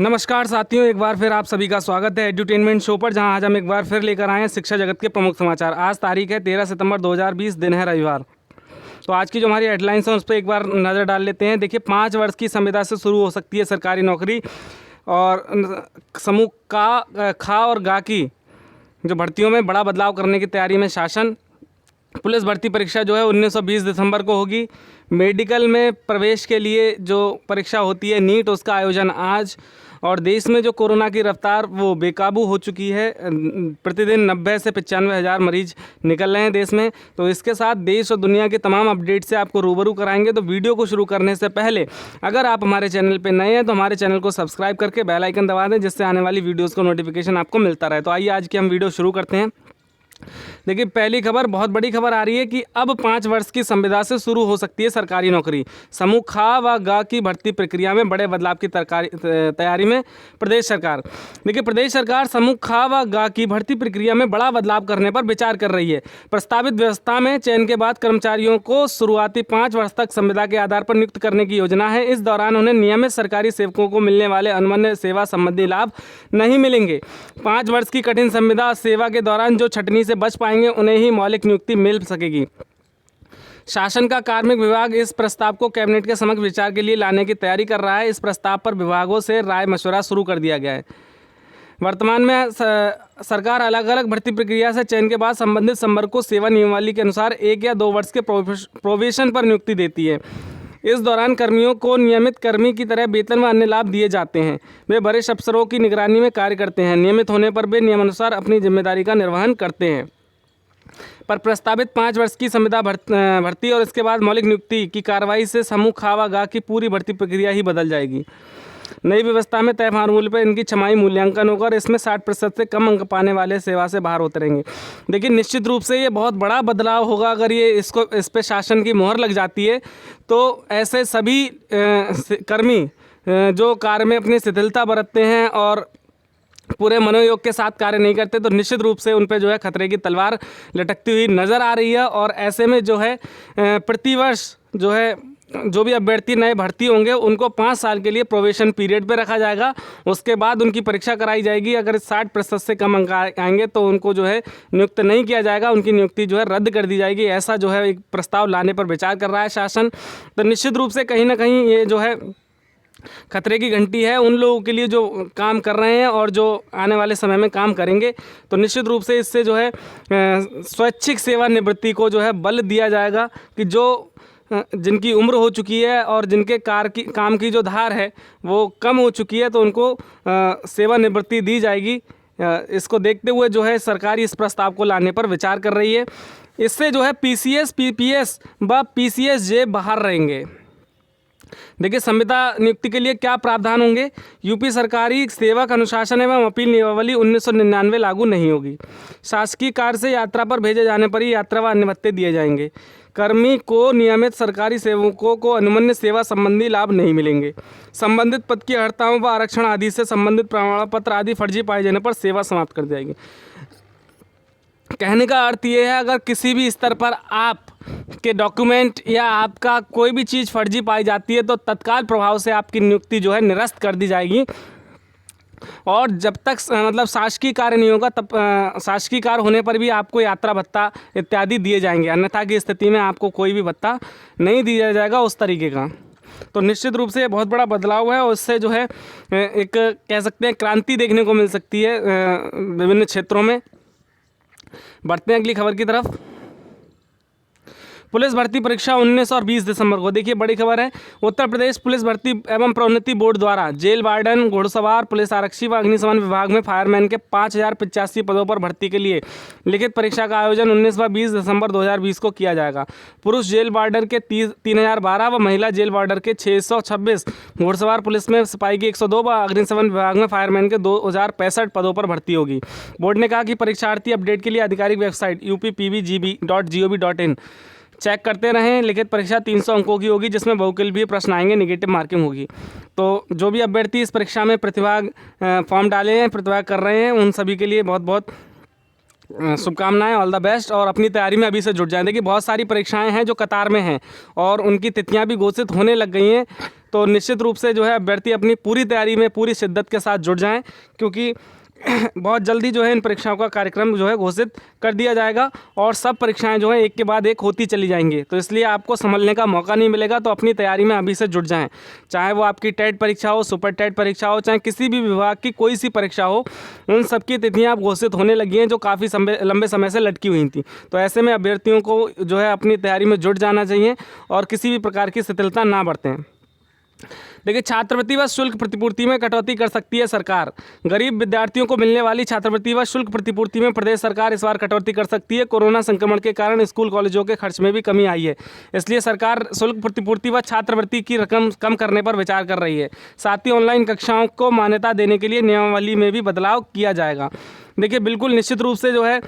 नमस्कार साथियों, एक बार फिर आप सभी का स्वागत है एड्यूटेनमेंट शो पर, जहां आज हम एक बार फिर लेकर आए हैं शिक्षा जगत के प्रमुख समाचार। आज तारीख है 13 सितंबर 2020, दिन है रविवार। तो आज की जो हमारी हेडलाइंस हैं उस पर एक बार नज़र डाल लेते हैं। देखिए, 5 वर्ष की संविदा से शुरू हो सकती है सरकारी नौकरी। और समूह का खा और गा की जो भर्तियों में बड़ा बदलाव करने की तैयारी में शासन। पुलिस भर्ती परीक्षा जो है 19 और 20 दिसंबर को होगी। मेडिकल में प्रवेश के लिए जो परीक्षा होती है नीट, उसका आयोजन आज। और देश में जो कोरोना की रफ्तार वो बेकाबू हो चुकी है। प्रतिदिन 90 से 95 हज़ार मरीज निकल रहे हैं देश में। तो इसके साथ देश और दुनिया के तमाम अपडेट से आपको रूबरू कराएंगे। तो वीडियो को शुरू करने से पहले अगर आप हमारे चैनल पर नए हैं तो हमारे चैनल को सब्सक्राइब करके बेल आइकन दबा दें, जिससे आने वाली वीडियोज़ का नोटिफिकेशन आपको मिलता रहे। तो आइए आज की हम वीडियो शुरू करते हैं। देखिए, पहली खबर, बहुत बड़ी खबर आ रही है कि अब 5 वर्ष की संविदा से शुरू हो सकती है सरकारी नौकरी। समूह खा व गा की भर्ती प्रक्रिया में बड़े बदलाव की तैयारी में प्रदेश सरकार। देखिए, प्रदेश सरकार समूह खा व गा की भर्ती प्रक्रिया में बड़ा बदलाव करने पर विचार कर रही है। प्रस्तावित व्यवस्था में चयन के बाद कर्मचारियों को शुरुआती 5 वर्ष तक संविदा के आधार पर नियुक्त करने की योजना है। इस दौरान उन्हें नियमित सरकारी सेवकों को मिलने वाले अनुमन्य सेवा संबंधी लाभ नहीं मिलेंगे। 5 वर्ष की कठिन संविदा सेवा के दौरान जो छटनी बच पाएंगे उन्हें ही मौलिक नियुक्ति मिल सकेगी। शासन का कार्मिक विभाग इस प्रस्ताव को कैबिनेट के समक्ष विचार के लिए लाने की तैयारी कर रहा है। इस प्रस्ताव पर विभागों से राय मशवरा शुरू कर दिया गया है। वर्तमान में सरकार अलग अलग भर्ती प्रक्रिया से चयन के बाद संबंधित संवर्ग को सेवा नियमावली के अनुसार 1 या 2 वर्ष के प्रोबेशन पर नियुक्ति देती है। इस दौरान कर्मियों को नियमित कर्मी की तरह वेतन व अन्य लाभ दिए जाते हैं। वे वरिष्ठ अफसरों की निगरानी में कार्य करते हैं। नियमित होने पर वे नियमानुसार अपनी जिम्मेदारी का निर्वहन करते हैं। पर प्रस्तावित 5 वर्ष की संविदा भर्ती और इसके बाद मौलिक नियुक्ति की कार्रवाई से समूह खा व गा की पूरी भर्ती प्रक्रिया ही बदल जाएगी। नई व्यवस्था में तय फार्मूले पर इनकी छमाही मूल्यांकन होगा और इसमें 60% से कम अंक पाने वाले सेवा से बाहर होते रहेंगे। देखिए, निश्चित रूप से ये बहुत बड़ा बदलाव होगा। अगर ये इस पे शासन की मोहर लग जाती है तो ऐसे सभी कर्मी जो कार्य में अपनी शिथिलता बरतते हैं और पूरे मनोयोग के साथ कार्य नहीं करते, तो निश्चित रूप से उन पे जो है खतरे की तलवार लटकती हुई नज़र आ रही है। और ऐसे में जो है प्रतिवर्ष जो है जो भी अभ्यर्थी नए भर्ती होंगे उनको 5 साल के लिए प्रोबेशन पीरियड पे रखा जाएगा। उसके बाद उनकी परीक्षा कराई जाएगी। अगर 60% से कम अंक आएंगे तो उनको जो है नियुक्त नहीं किया जाएगा, उनकी नियुक्ति जो है रद्द कर दी जाएगी। ऐसा जो है एक प्रस्ताव लाने पर विचार कर रहा है शासन। तो निश्चित रूप से कहीं ना कहीं ये जो है खतरे की घंटी है उन लोगों के लिए जो काम कर रहे हैं और जो आने वाले समय में काम करेंगे। तो निश्चित रूप से इससे जो है स्वैच्छिक सेवानिवृत्ति को जो है बल दिया जाएगा कि जो जिनकी उम्र हो चुकी है और जिनके काम की जो धार है वो कम हो चुकी है, तो उनको सेवानिवृत्ति दी जाएगी। इसको देखते हुए जो है सरकार इस प्रस्ताव को लाने पर विचार कर रही है। इससे जो है पीसीएस, पीपीएस व पीसीएसजे बाहर रहेंगे। देखिए, संविदा नियुक्ति के लिए क्या प्रावधान होंगे। यूपी सरकारी सेवक अनुशासन एवं अपील नियमावली 1999 लागू नहीं होगी। शासकीय कार्य से यात्रा पर भेजे जाने पर ही यात्रा व अन्य भत्ते दिए जाएंगे। कर्मी को नियमित सरकारी सेवकों को अनुमन्य सेवा संबंधी लाभ नहीं मिलेंगे। संबंधित पद की अर्हताओं व आरक्षण आदि से संबंधित प्रमाण पत्र आदि फर्जी पाए जाने पर सेवा समाप्त कर दी जाएगी। कहने का अर्थ ये है, अगर किसी भी स्तर पर आप के डॉक्यूमेंट या आपका कोई भी चीज़ फर्जी पाई जाती है तो तत्काल प्रभाव से आपकी नियुक्ति जो है निरस्त कर दी जाएगी। और जब तक मतलब शासकीय कार्य नहीं होगा तब शासकीय कार्य होने पर भी आपको यात्रा भत्ता इत्यादि दिए जाएंगे, अन्यथा की स्थिति में आपको कोई भी भत्ता नहीं दिया जाएगा उस तरीके का। तो निश्चित रूप से ये बहुत बड़ा बदलाव है और इससे जो है एक कह सकते हैं क्रांति देखने को मिल सकती है विभिन्न क्षेत्रों में। बढ़ते हैं अगली खबर की तरफ। पुलिस भर्ती परीक्षा 19 और 20 दिसंबर को। देखिए, बड़ी खबर है। उत्तर प्रदेश पुलिस भर्ती एवं प्रोन्नति बोर्ड द्वारा जेल वार्डन, घुड़सवार, पुलिस आरक्षी व अग्निशमन विभाग में फायरमैन के 5085 पदों पर भर्ती के लिए लिखित परीक्षा का आयोजन 19 व 20 दिसंबर 2020 को किया जाएगा। पुरुष जेल वार्डर के 3012 व महिला जेल वार्डर के 626, घुड़सवार पुलिस में सिपाही की 102 व अग्निशमन विभाग में फायरमैन के 2065 पदों पर भर्ती होगी। बोर्ड ने कहा कि परीक्षार्थी अपडेट के लिए आधिकारिक वेबसाइट uppbgb.gov.in चेक करते रहें। लिखित परीक्षा 300 अंकों की होगी, जिसमें बहुकल भी प्रश्न आएंगे, नेगेटिव मार्किंग होगी। तो जो भी अभ्यर्थी इस परीक्षा में प्रतिभाग फॉर्म डाले हैं, प्रतिभाग कर रहे हैं, उन सभी के लिए बहुत बहुत शुभकामनाएं, ऑल द बेस्ट। और अपनी तैयारी में अभी से जुट जाएं। देखिए, बहुत सारी परीक्षाएं हैं जो कतार में हैं और उनकी तिथियां भी घोषित होने लग गई हैं। तो निश्चित रूप से जो है अभ्यर्थी अपनी पूरी तैयारी में पूरी शिद्दत के साथ जुट जाएं, क्योंकि बहुत जल्दी जो है इन परीक्षाओं का कार्यक्रम जो है घोषित कर दिया जाएगा और सब परीक्षाएं जो है एक के बाद एक होती चली जाएंगी। तो इसलिए आपको संभलने का मौका नहीं मिलेगा। तो अपनी तैयारी में अभी से जुट जाएं, चाहे वो आपकी टेट परीक्षा हो, सुपर टेट परीक्षा हो, चाहे किसी भी विभाग की कोई सी परीक्षा हो, उन सब की तिथियाँ अब घोषित होने लगी हैं जो काफ़ी लंबे समय से लटकी हुई थी। तो ऐसे में अभ्यर्थियों को जो है अपनी तैयारी में जुट जाना चाहिए और किसी भी प्रकार की शिथिलता ना बरतें। देखिए, छात्रवृत्ति व शुल्क प्रतिपूर्ति में कटौती कर सकती है सरकार। गरीब विद्यार्थियों को मिलने वाली छात्रवृत्ति व शुल्क प्रतिपूर्ति में प्रदेश सरकार इस बार कटौती कर सकती है। कोरोना संक्रमण के कारण स्कूल कॉलेजों के खर्च में भी कमी आई है, इसलिए सरकार शुल्क प्रतिपूर्ति व छात्रवृत्ति की रकम कम करने पर विचार कर रही है। साथ ही ऑनलाइन कक्षाओं को मान्यता देने के लिए नियमावली में भी बदलाव किया जाएगा। देखिए, बिल्कुल निश्चित रूप से जो है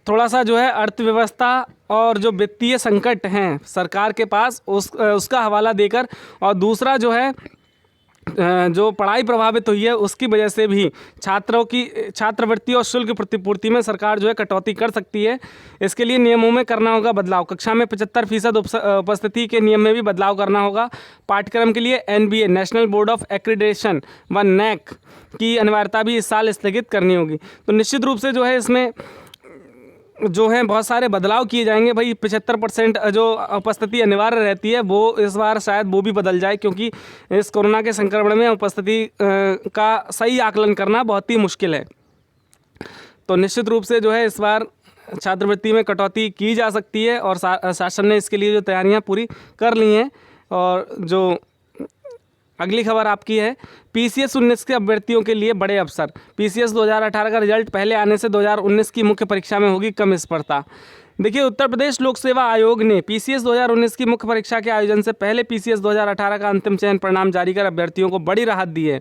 थोड़ा सा जो है अर्थव्यवस्था और जो वित्तीय संकट हैं सरकार के पास उसका हवाला देकर, और दूसरा जो है जो पढ़ाई प्रभावित हुई है उसकी वजह से भी छात्रों की छात्रवृत्ति और शुल्क प्रतिपूर्ति में सरकार जो है कटौती कर सकती है। इसके लिए नियमों में करना होगा बदलाव। कक्षा में 75% उपस्थिति के नियम में भी बदलाव करना होगा। पाठ्यक्रम के लिए NBA national board of accreditation व NAC की अनिवार्यता भी इस साल स्थगित करनी होगी। तो निश्चित रूप से जो है इसमें जो है बहुत सारे बदलाव किए जाएंगे। भाई 75% जो उपस्थिति अनिवार्य रहती है वो इस बार शायद वो भी बदल जाए, क्योंकि इस कोरोना के संक्रमण में उपस्थिति का सही आकलन करना बहुत ही मुश्किल है। तो निश्चित रूप से जो है इस बार छात्रवृत्ति में कटौती की जा सकती है और शासन ने इसके लिए जो तैयारियां पूरी कर ली हैं। और जो अगली खबर आपकी है, PCS 19 के अभ्यर्थियों के लिए बड़े अवसर। PCS 2018 का रिजल्ट पहले आने से 2019 की मुख्य परीक्षा में होगी कम स्पर्धा। देखिए, उत्तर प्रदेश लोक सेवा आयोग ने PCS 2019 की मुख्य परीक्षा के आयोजन से पहले PCS 2018 का अंतिम चयन परिणाम जारी कर अभ्यर्थियों को बड़ी राहत दी है।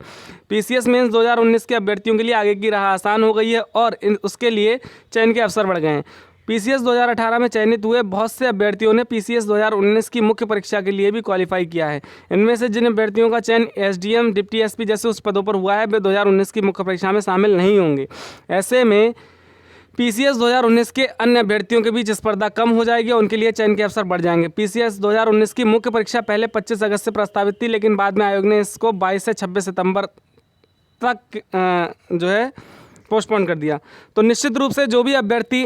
PCS मेंस 2019 के अभ्यर्थियों के लिए आगे की राह आसान हो गई है और उसके लिए चयन के अवसर बढ़ गए हैं। PCS 2018 में चयनित हुए बहुत से अभ्यर्थियों ने PCS 2019 की मुख्य परीक्षा के लिए भी क्वालिफाई किया है। इनमें से जिन अभ्यर्थियों का चयन SDM, डिप्टी SP जैसे उस पदों पर हुआ है वे 2019 की मुख्य परीक्षा में शामिल नहीं होंगे। ऐसे में PCS 2019 के अन्य अभ्यर्थियों के बीच स्पर्धा कम हो जाएगी और उनके लिए चयन के अवसर बढ़ जाएंगे। PCS 2019 की मुख्य परीक्षा पहले 25 अगस्त से प्रस्तावित थी, लेकिन बाद में आयोग ने इसको 22 से 26 सितंबर तक जो है पोस्टपोन कर दिया। तो निश्चित रूप से जो भी अभ्यर्थी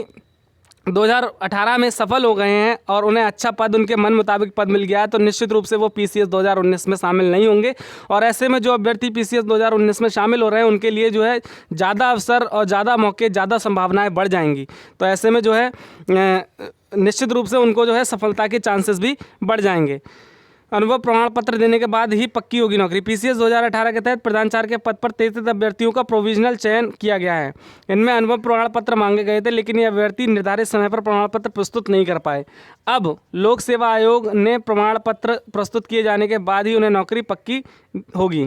2018 में सफल हो गए हैं और उन्हें अच्छा पद, उनके मन मुताबिक पद मिल गया है, तो निश्चित रूप से वो PCS 2019 में शामिल नहीं होंगे। और ऐसे में जो अभ्यर्थी PCS 2019 में शामिल हो रहे हैं उनके लिए जो है ज़्यादा अवसर और ज़्यादा मौके, ज़्यादा संभावनाएं बढ़ जाएंगी। तो ऐसे में जो है निश्चित रूप से उनको जो है सफलता के चांसेस भी बढ़ जाएंगे। अनुभव प्रमाण पत्र देने के बाद ही पक्की होगी नौकरी। PCS 2018 के तहत प्रधानाचार्य के पद पर 33 अभ्यर्थियों का प्रोविजनल चयन किया गया है। इनमें अनुभव प्रमाण पत्र मांगे गए थे, लेकिन ये अभ्यर्थी निर्धारित समय पर प्रमाण पत्र प्रस्तुत नहीं कर पाए। अब लोक सेवा आयोग ने प्रमाण पत्र प्रस्तुत किए जाने के बाद ही उन्हें नौकरी पक्की होगी।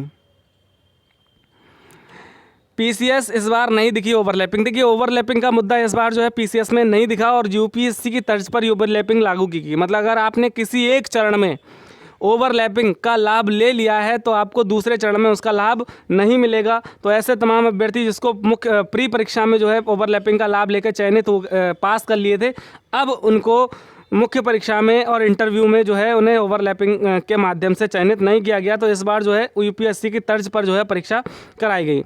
PCS इस बार नहीं दिखी ओवरलैपिंग। देखिए, ओवरलैपिंग का मुद्दा इस बार जो है PCS में नहीं दिखा और UPSC की तर्ज पर ओवरलैपिंग लागू की गई। मतलब अगर आपने किसी एक चरण में ओवरलैपिंग का लाभ ले लिया है तो आपको दूसरे चरण में उसका लाभ नहीं मिलेगा। तो ऐसे तमाम अभ्यर्थी जिसको मुख्य प्री परीक्षा में जो है ओवरलैपिंग का लाभ लेकर चयनित हो पास कर लिए थे, अब उनको मुख्य परीक्षा में और इंटरव्यू में जो है उन्हें ओवरलैपिंग के माध्यम से चयनित नहीं किया गया। तो इस बार जो है UPSC की तर्ज पर जो है परीक्षा कराई गई।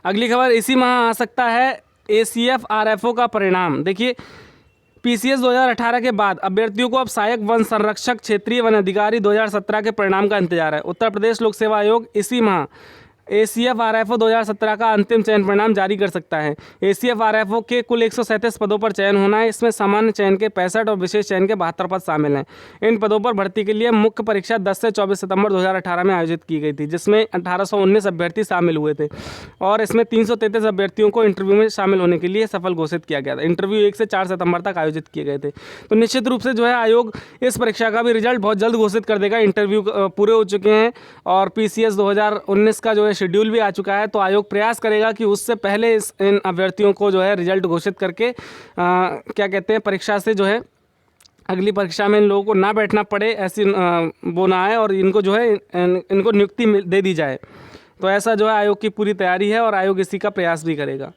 अगली खबर, इसी माह आ सकता है ACF RFO का परिणाम। देखिए, PCS 2018 के बाद अभ्यर्थियों को अब सहायक वन संरक्षक, क्षेत्रीय वन अधिकारी 2017 के परिणाम का इंतजार है। उत्तर प्रदेश लोक सेवा आयोग इसी माह ACF RFO 2017 का अंतिम चयन परिणाम जारी कर सकता है। ACF RFO के कुल 137 पदों पर चयन होना है। इसमें सामान्य चयन के 65 और विशेष चयन के 72 पद शामिल हैं। इन पदों पर भर्ती के लिए मुख्य परीक्षा 10 से 24 सितंबर 2018 में आयोजित की गई थी, जिसमें 1819 अभ्यर्थी शामिल हुए थे और इसमें 333 अभ्यर्थियों को इंटरव्यू में शामिल होने के लिए सफल घोषित किया गया था। इंटरव्यू 1 से 4 सितंबर तक आयोजित किए गए थे। तो निश्चित रूप से जो है आयोग इस परीक्षा का भी रिजल्ट बहुत जल्द घोषित कर देगा। इंटरव्यू पूरे हो चुके हैं और PCS 2019 का जो है शेड्यूल भी आ चुका है। तो आयोग प्रयास करेगा कि उससे पहले इन अभ्यर्थियों को जो है रिजल्ट घोषित करके क्या कहते हैं परीक्षा से जो है अगली परीक्षा में इन लोगों को ना बैठना पड़े, ऐसी वो ना आए और इनको जो है इनको नियुक्ति दे दी जाए। तो ऐसा जो है आयोग की पूरी तैयारी है और आयोग इसी का प्रयास भी करेगा।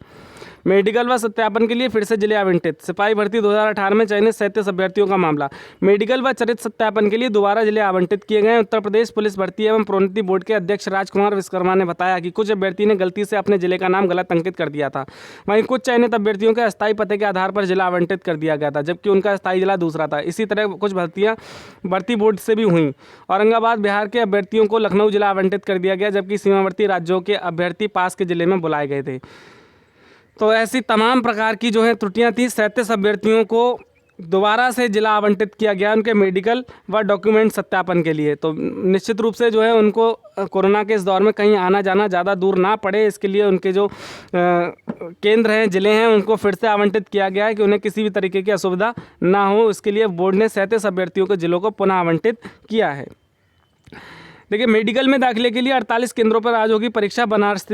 मेडिकल व सत्यापन के लिए फिर से जिले आवंटित। सिपाही भर्ती 2018 में चयनित 37 अभ्यर्थियों का मामला। मेडिकल व चरित्र सत्यापन के लिए दोबारा जिले आवंटित किए गए। उत्तर प्रदेश पुलिस भर्ती एवं प्रोन्नति बोर्ड के अध्यक्ष राजकुमार विश्वकर्मा ने बताया कि कुछ अभ्यर्थी ने गलती से अपने जिले का नाम गलत अंकित कर दिया था। वहीं कुछ चयनित अभ्यर्थियों के अस्थायी पते के आधार पर जिला आवंटित कर दिया गया था, जबकि उनका अस्थायी जिला दूसरा था। इसी तरह कुछ भर्तियां भर्ती बोर्ड से भी हुई। औरंगाबाद बिहार के अभ्यर्थियों को लखनऊ जिला आवंटित कर दिया गया, जबकि सीमावर्ती राज्यों के अभ्यर्थी पास के जिले में बुलाए गए थे। तो ऐसी तमाम प्रकार की जो है त्रुटियां थी। 37 अभ्यर्थियों को दोबारा से जिला आवंटित किया गया उनके मेडिकल व डॉक्यूमेंट सत्यापन के लिए। तो निश्चित रूप से जो है उनको कोरोना के इस दौर में कहीं आना जाना ज़्यादा दूर ना पड़े, इसके लिए उनके जो केंद्र हैं, ज़िले हैं, उनको फिर से आवंटित किया गया है कि उन्हें किसी भी तरीके की असुविधा ना हो। इसके लिए बोर्ड ने 37 अभ्यर्थियों के जिलों को पुनः आवंटित किया है। देखिए, मेडिकल में दाखिले के लिए 48 केंद्रों पर आज होगी परीक्षा। बनारस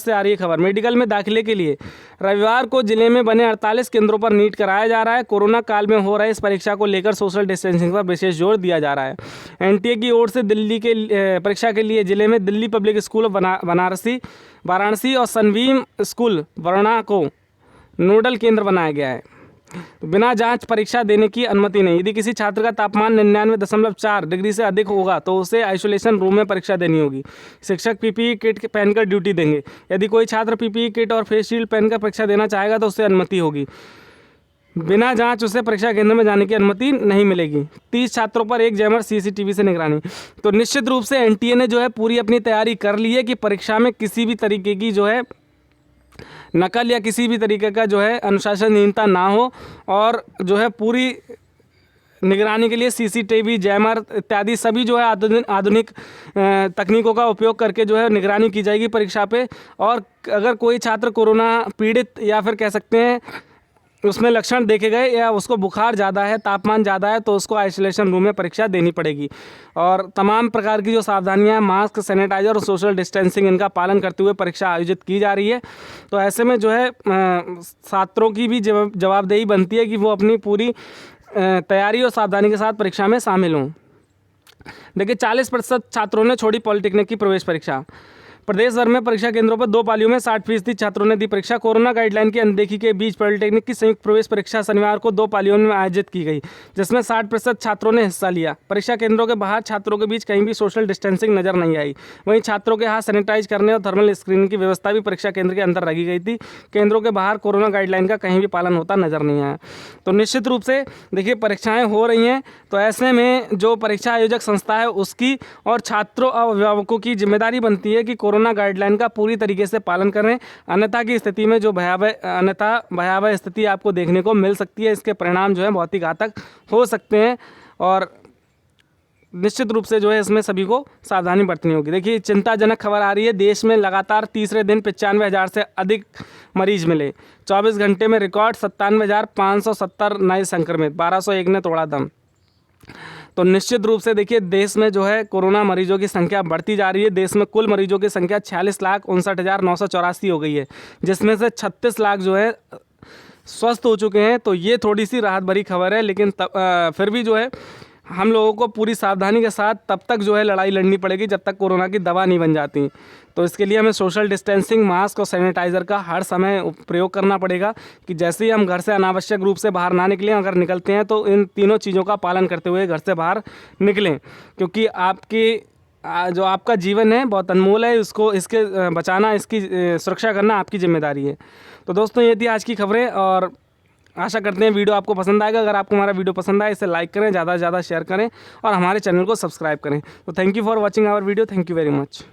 से आ रही है खबर। मेडिकल में दाखिले के लिए रविवार को जिले में बने 48 केंद्रों पर नीट कराया जा रहा है। कोरोना काल में हो रहे इस परीक्षा को लेकर सोशल डिस्टेंसिंग पर विशेष जोर दिया जा रहा है। एनटीए की ओर से दिल्ली के परीक्षा के लिए जिले में दिल्ली पब्लिक स्कूल वाराणसी और सनवीम स्कूल वरुणा को नोडल केंद्र बनाया गया है। बिना जांच परीक्षा देने की अनुमति नहीं। यदि किसी छात्र का तापमान 99.4 डिग्री से अधिक होगा तो उसे आइसोलेशन रूम में परीक्षा देनी होगी। शिक्षक पीपीई किट पहनकर ड्यूटी देंगे। यदि कोई छात्र पीपीई किट और फेस शील्ड पहनकर परीक्षा देना चाहेगा तो उसे अनुमति होगी। बिना जांच उसे परीक्षा केंद्र में जाने की अनुमति नहीं मिलेगी। 30 छात्रों पर एक जैमर, सीसीटीवी से निगरानी। तो निश्चित रूप से एनटीए ने जो है पूरी अपनी तैयारी कर ली है कि परीक्षा में किसी भी तरीके की जो है नकल या किसी भी तरीके का जो है अनुशासनहीनता ना हो, और जो है पूरी निगरानी के लिए सीसीटीवी, जैमर इत्यादि सभी जो है आधुनिक तकनीकों का उपयोग करके जो है निगरानी की जाएगी परीक्षा पे। और अगर कोई छात्र कोरोना पीड़ित या फिर कह सकते हैं उसमें लक्षण देखे गए या उसको बुखार ज़्यादा है, तापमान ज़्यादा है, तो उसको आइसोलेशन रूम में परीक्षा देनी पड़ेगी। और तमाम प्रकार की जो सावधानियां, मास्क, सैनिटाइजर और सोशल डिस्टेंसिंग, इनका पालन करते हुए परीक्षा आयोजित की जा रही है। तो ऐसे में जो है छात्रों की भी जवाबदेही बनती है कि वो अपनी पूरी तैयारी और सावधानी के साथ परीक्षा में शामिल हों। देखिए, 40% छात्रों ने छोड़ी पॉलिटेक्निक की प्रवेश परीक्षा। प्रदेश भर में परीक्षा केंद्रों पर 2 पालियों में 60% छात्रों ने दी परीक्षा। कोरोना गाइडलाइन की अनदेखी के बीच पॉलिटेक्निक की संयुक्त प्रवेश परीक्षा शनिवार को 2 पालियों में आयोजित की गई, जिसमें 60% छात्रों ने हिस्सा लिया। परीक्षा केंद्रों के बाहर छात्रों के बीच कहीं भी सोशल डिस्टेंसिंग नजर नहीं आई। वहीं छात्रों के हाथ सैनिटाइज करने और थर्मल स्क्रीनिंग की व्यवस्था भी परीक्षा केंद्र के अंदर रखी गई थी। केंद्रों के बाहर कोरोना गाइडलाइन का कहीं भी पालन होता नजर नहीं आया। तो निश्चित रूप से देखिए, परीक्षाएँ हो रही हैं, तो ऐसे में जो परीक्षा आयोजक संस्था है उसकी और छात्रों और अभिभावकों की जिम्मेदारी बनती है कि कोरोना गाइडलाइन का पूरी तरीके से पालन करें। अन्यथा की स्थिति में जो भयावह स्थिति आपको देखने को मिल सकती है। इसके परिणाम जो है बहुत ही घातक हो सकते हैं, और निश्चित रूप से जो है इसमें सभी को सावधानी बरतनी होगी। देखिए, चिंताजनक खबर आ रही है। देश में लगातार तीसरे दिन 95,000 से अधिक मरीज मिले। 24 घंटे में रिकॉर्ड 97,570 नए संक्रमित, 1201 ने तोड़ा दम। तो निश्चित रूप से देखिए, देश में जो है कोरोना मरीजों की संख्या बढ़ती जा रही है। देश में कुल मरीजों की संख्या 46,59,984 हो गई है, जिसमें से 36 लाख जो है स्वस्थ हो चुके हैं। तो ये थोड़ी सी राहत भरी खबर है, लेकिन फिर भी जो है हम लोगों को पूरी सावधानी के साथ तब तक जो है लड़ाई लड़नी पड़ेगी जब तक कोरोना की दवा नहीं बन जाती। तो इसके लिए हमें सोशल डिस्टेंसिंग, मास्क और सैनिटाइज़र का हर समय प्रयोग करना पड़ेगा कि जैसे ही हम घर से अनावश्यक रूप से बाहर ना निकलें, अगर निकलते हैं तो इन तीनों चीज़ों का पालन करते हुए घर से बाहर निकलें, क्योंकि जो आपका जीवन है बहुत अनमोल है। इसके बचाना, इसकी सुरक्षा करना आपकी जिम्मेदारी है। तो दोस्तों, ये थी आज की खबरें, और आशा करते हैं वीडियो आपको पसंद आएगा। अगर आपको हमारा वीडियो पसंद आए, इसे लाइक करें, ज़्यादा से ज़्यादा शेयर करें और हमारे चैनल को सब्सक्राइब करें। तो thank you for watching our video. Thank you very much.